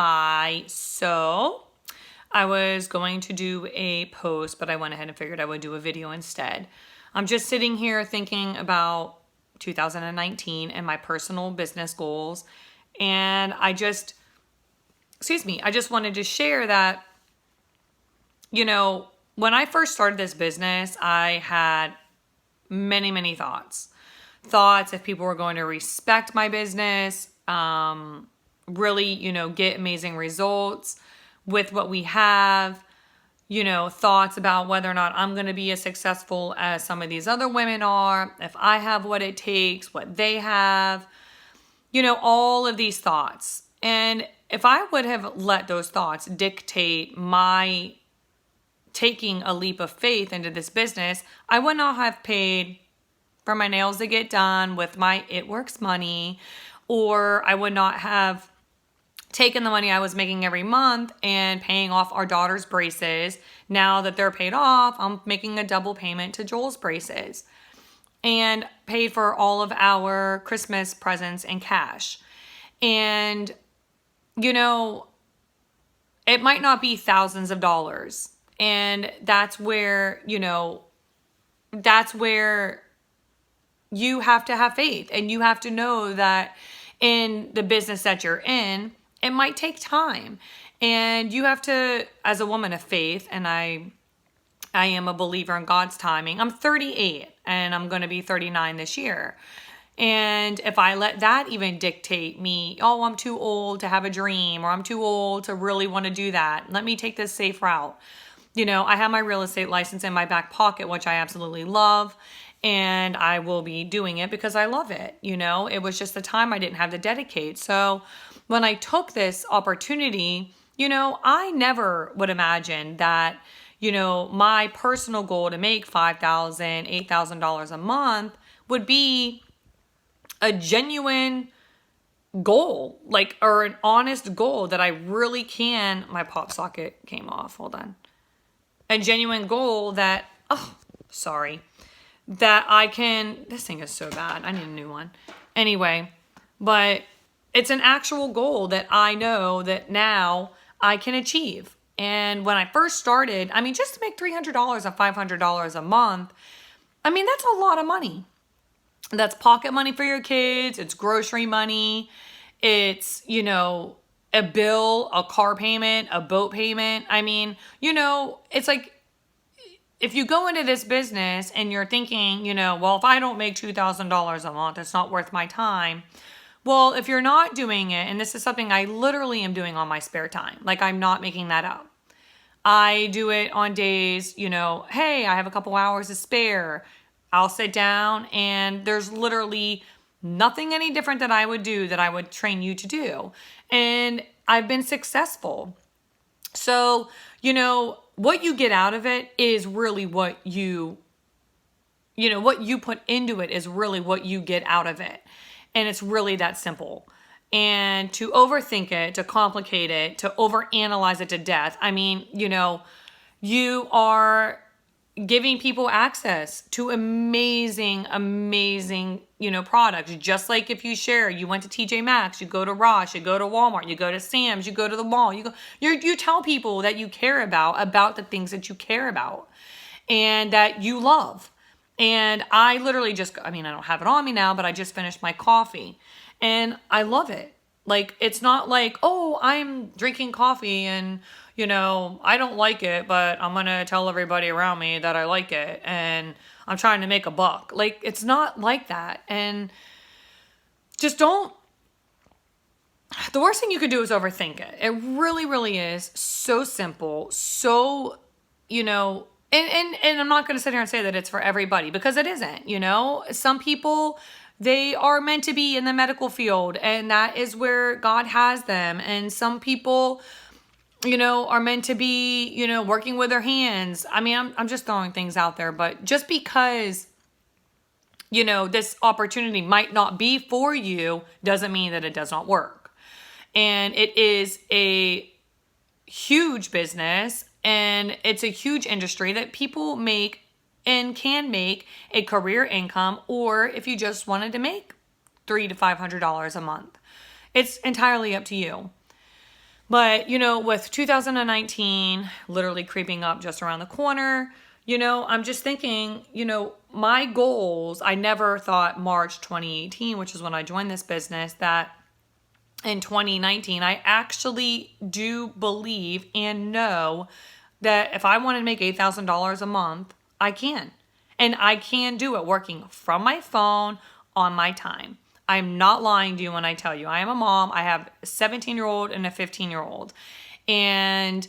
Hi. So I was going to do a post, but I went ahead and figured I would do a video instead. I'm just sitting here thinking about 2019 and my personal business goals. And I just wanted to share that, when I first started this business, I had many, many thoughts. Thoughts if people were going to respect my business, really, get amazing results with what we have, thoughts about whether or not I'm going to be as successful as some of these other women are, if I have what it takes, what they have, all of these thoughts. And if I would have let those thoughts dictate my taking a leap of faith into this business, I would not have paid for my nails to get done with my It Works money, or I would not have taken the money I was making every month and paying off our daughter's braces. Now that they're paid off, I'm making a double payment to Joel's braces and paid for all of our Christmas presents in cash. And, it might not be thousands of dollars. And that's where you have to have faith, and you have to know that in the business that you're in, it might take time, and you have to, as a woman of faith, and I am a believer in God's timing. I'm 38 and I'm going to be 39 this year. And if I let that even dictate me, oh, I'm too old to have a dream, or I'm too old to really want to do that, let me take this safe route. I have my real estate license in my back pocket, which I absolutely love. And I will be doing it because I love it. It was just the time I didn't have to dedicate. So when I took this opportunity, I never would imagine that, my personal goal to make $5,000, $8,000 a month would be a genuine goal, or an honest goal that I really can. My pop socket came off. Hold on. A genuine goal that, that I can, this thing is so bad. I need a new one. Anyway, but it's an actual goal that I know that now I can achieve. And when I first started, just to make $300 or $500 a month, that's a lot of money. That's pocket money for your kids. It's grocery money. It's, a bill, a car payment, a boat payment. It's like, if you go into this business and you're thinking, well, if I don't make $2,000 a month, it's not worth my time. Well, if you're not doing it, and this is something I literally am doing on my spare time, I'm not making that up. I do it on days, hey, I have a couple hours to spare. I'll sit down, and there's literally nothing any different that I would do that I would train you to do. And I've been successful. So, what you get out of it is really what you put into it is really what you get out of it. And it's really that simple. And to overthink it, to complicate it, to overanalyze it to death, you are giving people access to amazing, products. Just like if you share, you went to TJ Maxx, you go to Ross, you go to Walmart, you go to Sam's, you go to the mall, you tell people that you care about the things that you care about and that you love. And I literally I don't have it on me now, but I just finished my coffee and I love it. It's not like, oh, I'm drinking coffee and, I don't like it, but I'm going to tell everybody around me that I like it and I'm trying to make a buck. It's not like that. And just don't. The worst thing you could do is overthink it. It really, really is so simple. So, and I'm not going to sit here and say that it's for everybody because it isn't, Some people, they are meant to be in the medical field and that is where God has them. And some people, are meant to be, working with their hands. I'm just throwing things out there, but just because, this opportunity might not be for you doesn't mean that it does not work. And it is a huge business and it's a huge industry that people make and can make a career income, or if you just wanted to make $300 to $500 a month, it's entirely up to you. But, you know, with 2019 literally creeping up just around the corner, you know, I'm just thinking, you know, my goals, I never thought March 2018, which is when I joined this business, that in 2019, I actually do believe and know that if I want to make $8,000 a month, I can. And I can do it working from my phone on my time. I'm not lying to you when I tell you I am a mom. I have a 17-year-old and a 15-year-old. And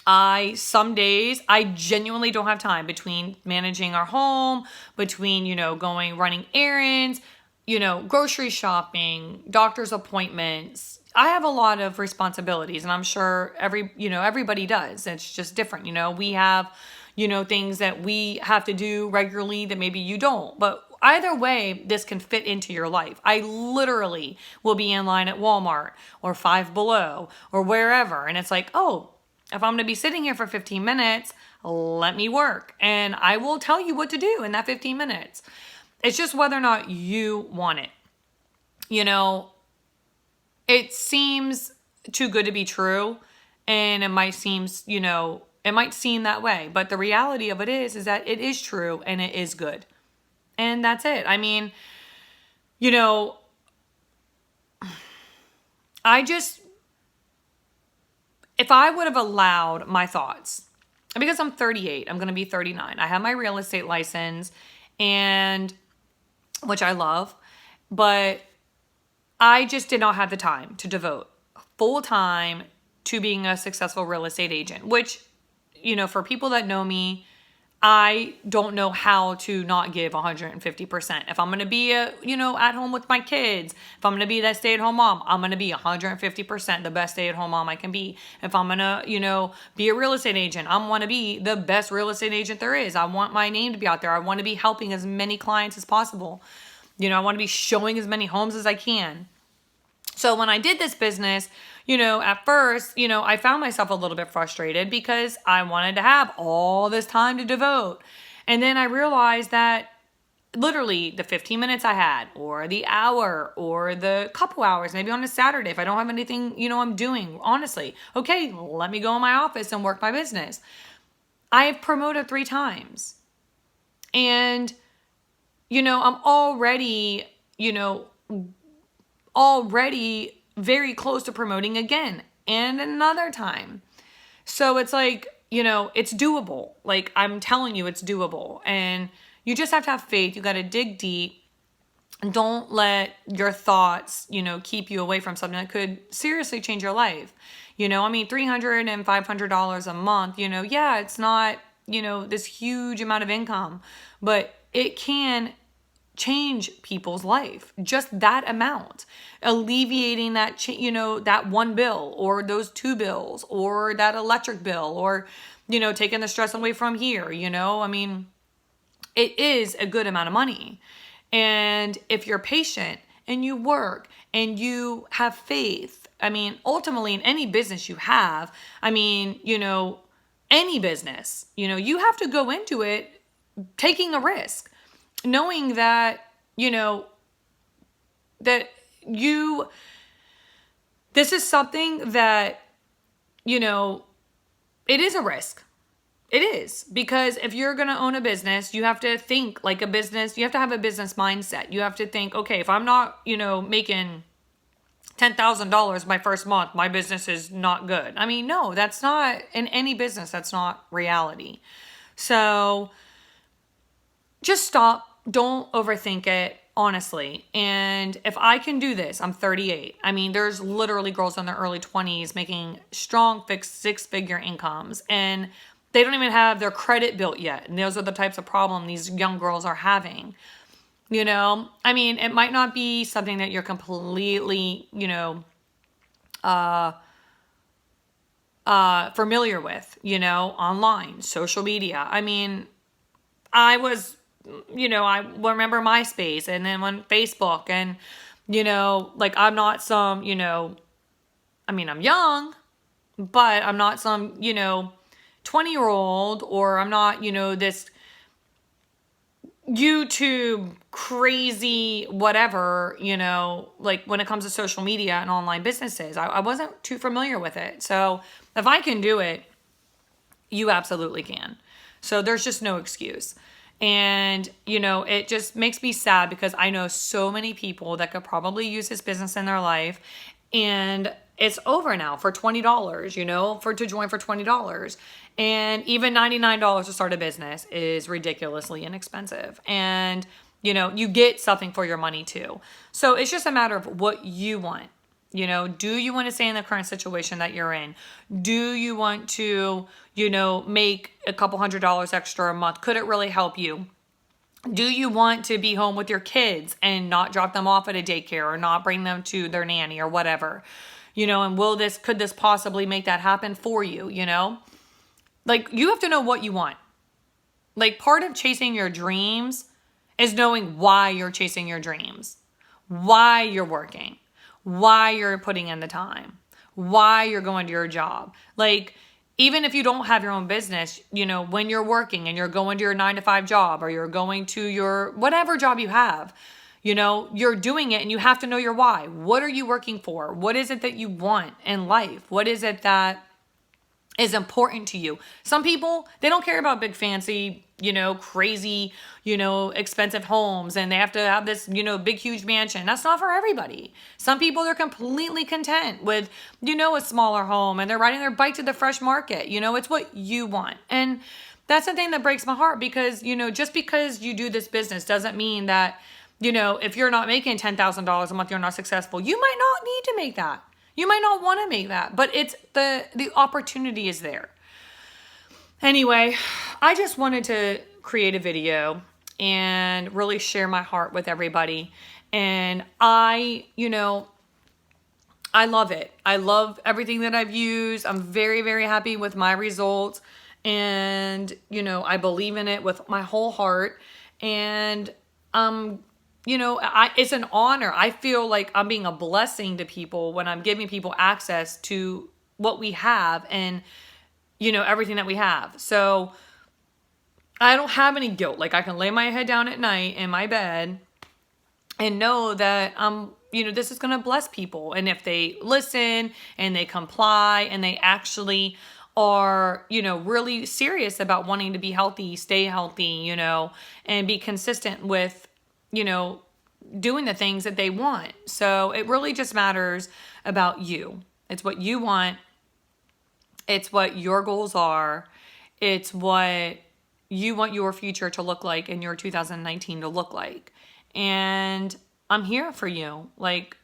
some days I genuinely don't have time between managing our home, between, you know, running errands, you know, grocery shopping, doctor's appointments. I have a lot of responsibilities, and I'm sure everybody does. It's just different. You know, we have, you know, things that we have to do regularly that maybe you don't. But either way, this can fit into your life. I literally will be in line at Walmart or Five Below or wherever. And it's like, oh, if I'm going to be sitting here for 15 minutes, let me work. And I will tell you what to do in that 15 minutes. It's just whether or not you want it. You know, it seems too good to be true. And it might seem, you know, it might seem that way. But the reality of it is that it is true and it is good. And that's it. I mean, you know, if I would have allowed my thoughts, because I'm 38, I'm going to be 39. I have my real estate license, and which I love, but I just did not have the time to devote full time to being a successful real estate agent, which, you know, for people that know me, I don't know how to not give 150%. If I'm going to be at home with my kids, if I'm going to be that stay-at-home mom, I'm going to be 150% the best stay-at-home mom I can be. If I'm going to, you know, be a real estate agent, I want to be the best real estate agent there is. I want my name to be out there. I want to be helping as many clients as possible. You know, I want to be showing as many homes as I can. So when I did this business, you know, at first, you know, I found myself a little bit frustrated because I wanted to have all this time to devote. And then I realized that literally the 15 minutes I had, or the hour, or the couple hours, maybe on a Saturday, if I don't have anything, you know, I'm doing, honestly, okay, let me go in my office and work my business. I have promoted 3 times. And, you know, I'm already very close to promoting again and another time. So it's like, you know, it's doable. Like, I'm telling you, it's doable. And you just have to have faith. You got to dig deep. Don't let your thoughts, you know, keep you away from something that could seriously change your life. You know, I mean, $300 and $500 a month, you know, yeah, it's not, you know, this huge amount of income, but it can change people's life. Just that amount, alleviating that, that one bill or those 2 bills or that electric bill, or, you know, taking the stress away from here, you know, I mean, it is a good amount of money. And if you're patient and you work and you have faith, I mean, ultimately in any business you have, I mean, you know, any business, you know, you have to go into it taking a risk, knowing that, you know, that this is something that, you know, it is a risk. It is, because if you're going to own a business, you have to think like a business. You have to have a business mindset. You have to think, okay, if I'm not, you know, making $10,000 my first month, my business is not good. I mean, no, that's not, in any business, that's not reality. So just stop. Don't overthink it, honestly. And if I can do this, I'm 38. I mean, there's literally girls in their early 20s making strong fixed 6-figure incomes, and they don't even have their credit built yet. And those are the types of problem these young girls are having. You know, I mean, it might not be something that you're completely, you know, familiar with, you know, online, social media. I mean, I was, you know, I remember MySpace, and then when Facebook, and, you know, like, I'm not some, you know, I mean, I'm young, but I'm not some, you know, 20-year-old, or I'm not, you know, this YouTube, crazy, whatever, you know, like when it comes to social media and online businesses. I wasn't too familiar with it. So if I can do it, you absolutely can. So there's just no excuse. And, you know, it just makes me sad because I know so many people that could probably use this business in their life. And it's over now for $20, you know, to join for $20. And even $99 to start a business is ridiculously inexpensive. And, you know, you get something for your money too. So it's just a matter of what you want. You know, do you want to stay in the current situation that you're in? Do you want to, you know, make a couple $100s extra a month? Could it really help you? Do you want to be home with your kids and not drop them off at a daycare or not bring them to their nanny or whatever? You know, and could this possibly make that happen for you? You know, like you have to know what you want. Like part of chasing your dreams is knowing why you're chasing your dreams, why you're working, why you're putting in the time, why you're going to your job. Like, even if you don't have your own business, you know, when you're working and you're going to your 9-to-5 job or you're going to your whatever job you have, you know, you're doing it and you have to know your why. What are you working for? What is it that you want in life? What is it that is important to you? Some people, they don't care about big fancy, you know, crazy, you know, expensive homes and they have to have this, you know, big huge mansion. That's not for everybody. Some people, they're completely content with, you know, a smaller home and they're riding their bike to the fresh market. You know, it's what you want. And that's the thing that breaks my heart because, you know, just because you do this business doesn't mean that, you know, if you're not making $10,000 a month, you're not successful. You might not need to make that. You might not want to make that, but it's the opportunity is there. Anyway, I just wanted to create a video and really share my heart with everybody. And you know, I love it. I love everything that I've used. I'm very, very happy with my results. And, you know, I believe in it with my whole heart. And, you know, it's an honor. I feel like I'm being a blessing to people when I'm giving people access to what we have and, you know, everything that we have. So I don't have any guilt. Like I can lay my head down at night in my bed and know that, you know, this is going to bless people. And if they listen and they comply and they actually are, you know, really serious about wanting to be healthy, stay healthy, you know, and be consistent with, you know, doing the things that they want. So it really just matters about you. It's what you want. It's what your goals are. It's what you want your future to look like and your 2019 to look like. And I'm here for you. Like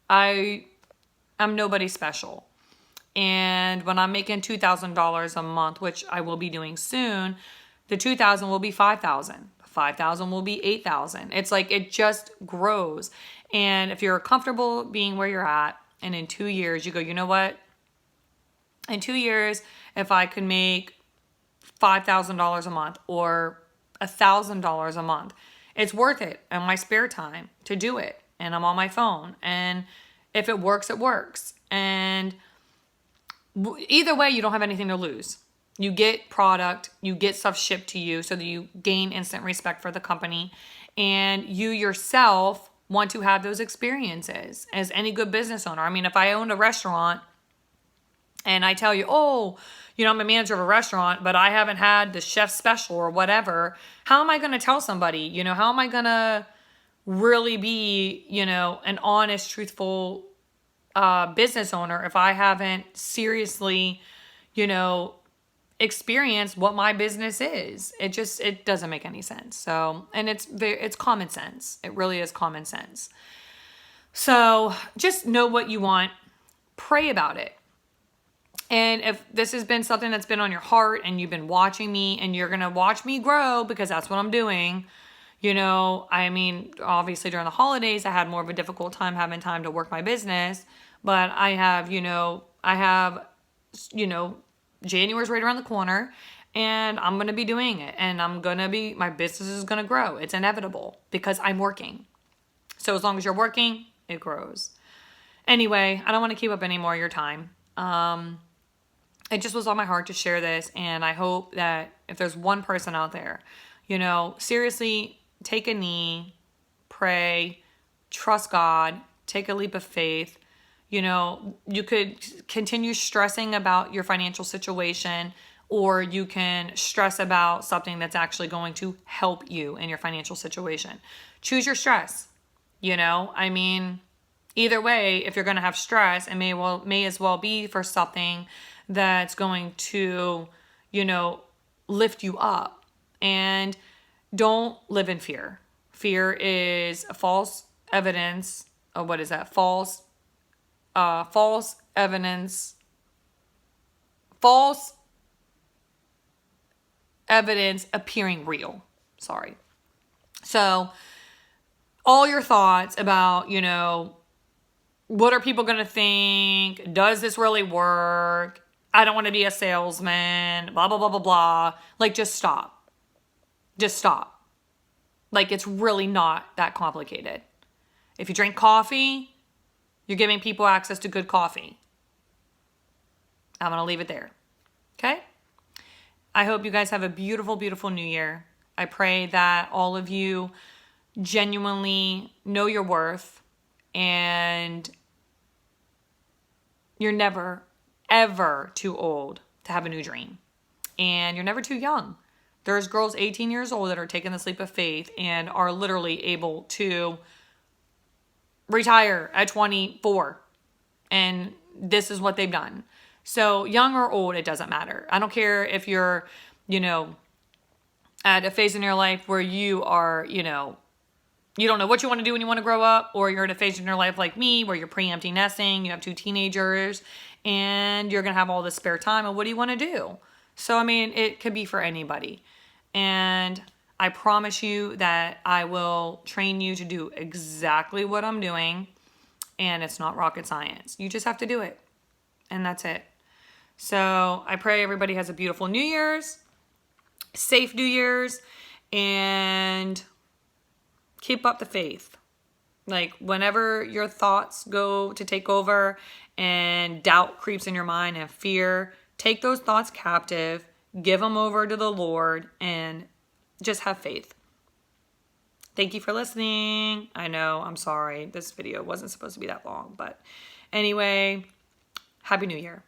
I'm nobody special. And when I'm making $2,000 a month, which I will be doing soon, the 2,000 will be 5,000. 5,000 will be 8,000. It's like it just grows. And if you're comfortable being where you're at, and in 2 years you go, you know what? In 2 years, if I could make $5,000 a month or $1,000 a month, it's worth it in my spare time to do it. And I'm on my phone. And if it works, it works. And either way, you don't have anything to lose. You get product, you get stuff shipped to you so that you gain instant respect for the company. And you yourself want to have those experiences as any good business owner. I mean, if I owned a restaurant and I tell you, oh, you know, I'm a manager of a restaurant, but I haven't had the chef special or whatever, how am I going to tell somebody? You know, how am I going to really be, you know, an honest, truthful business owner if I haven't seriously, you know, experience what my business is? It doesn't make any sense. So, and it's common sense. It really is common sense. So just know what you want, pray about it. And if this has been something that's been on your heart and you've been watching me and you're going to watch me grow because that's what I'm doing, you know, I mean, obviously during the holidays, I had more of a difficult time having time to work my business, but I have, you know, January's right around the corner and I'm going to be doing it and my business is going to grow. It's inevitable because I'm working. So as long as you're working, it grows. Anyway, I don't want to keep up any more of your time. It just was on my heart to share this. And I hope that if there's one person out there, You know, seriously, take a knee, pray, trust God, take a leap of faith. You know, you could continue stressing about your financial situation, or you can stress about something that's actually going to help you in your financial situation. Choose your stress. You know, I mean, either way, if you're going to have stress, it may as well be for something that's going to, you know, lift you up. And don't live in fear. Fear is a false evidence. What is that? False evidence. False evidence appearing real. Sorry. So all your thoughts about, you know, what are people going to think? Does this really work? I don't want to be a salesman, blah, blah, blah, blah, blah. Like, just stop. Just stop. Like, it's really not that complicated. If you drink coffee, you're giving people access to good coffee. I'm going to leave it there. Okay? I hope you guys have a beautiful, beautiful new year. I pray that all of you genuinely know your worth, and you're never, ever too old to have a new dream. And you're never too young. There's girls 18 years old that are taking this leap of faith and are literally able to retire at 24. And this is what they've done. So young or old, it doesn't matter. I don't care if you're, you know, at a phase in your life where you are, you know, you don't know what you want to do when you want to grow up, or you're at a phase in your life like me where you're pre-empty nesting, you have 2 teenagers, and you're going to have all this spare time, and what do you want to do? So, I mean, it could be for anybody. And I promise you that I will train you to do exactly what I'm doing, and it's not rocket science. You just have to do it, and that's it. So I pray everybody has a beautiful New Year's, safe New Year's, and keep up the faith. Like, whenever your thoughts go to take over and doubt creeps in your mind and fear, take those thoughts captive, give them over to the Lord, and just have faith. Thank you for listening. I know, I'm sorry. This video wasn't supposed to be that long, but anyway, Happy New Year.